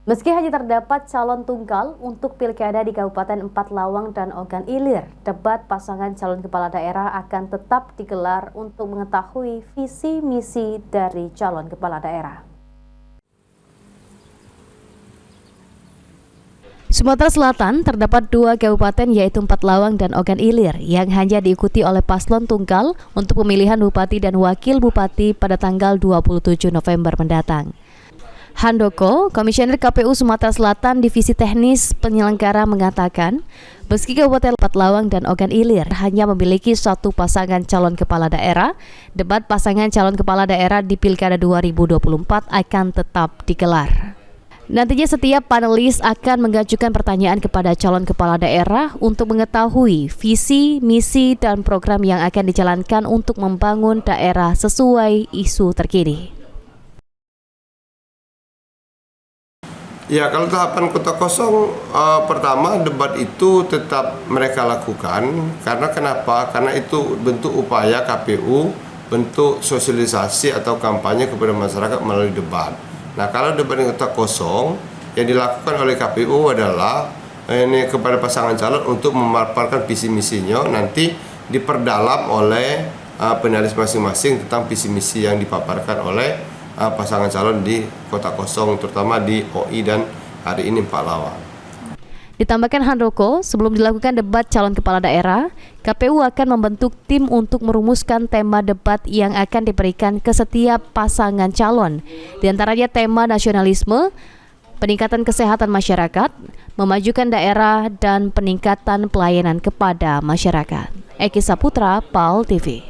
Meski hanya terdapat calon tunggal untuk pilkada di Kabupaten Empat Lawang dan Ogan Ilir, debat pasangan calon kepala daerah akan tetap digelar untuk mengetahui visi misi dari calon kepala daerah. Sumatera Selatan terdapat dua kabupaten yaitu Empat Lawang dan Ogan Ilir yang hanya diikuti oleh paslon tunggal untuk pemilihan bupati dan wakil bupati pada tanggal 27 November mendatang. Handoko, Komisioner KPU Sumatera Selatan Divisi Teknis Penyelenggara mengatakan, meski Kabupaten Empat Lawang dan Ogan Ilir hanya memiliki satu pasangan calon kepala daerah, debat pasangan calon kepala daerah di Pilkada 2024 akan tetap digelar. Nantinya setiap panelis akan mengajukan pertanyaan kepada calon kepala daerah untuk mengetahui visi, misi, dan program yang akan dijalankan untuk membangun daerah sesuai isu terkini. Ya, kalau tahapan kota kosong pertama debat itu tetap mereka lakukan. Karena kenapa? Karena itu bentuk upaya KPU, bentuk sosialisasi atau kampanye kepada masyarakat melalui debat. Nah, kalau debat di kota kosong yang dilakukan oleh KPU adalah ini kepada pasangan calon untuk memaparkan visi misinya, nanti diperdalam oleh penulis masing-masing tentang visi misi yang dipaparkan oleh pasangan calon di kota kosong, terutama di OI dan hari ini Empat Lawang. Ditambahkan Handoko, sebelum dilakukan debat calon kepala daerah, KPU akan membentuk tim untuk merumuskan tema debat yang akan diberikan ke setiap pasangan calon. Di antaranya tema nasionalisme, peningkatan kesehatan masyarakat, memajukan daerah, dan peningkatan pelayanan kepada masyarakat. Eki Saputra, PAL TV.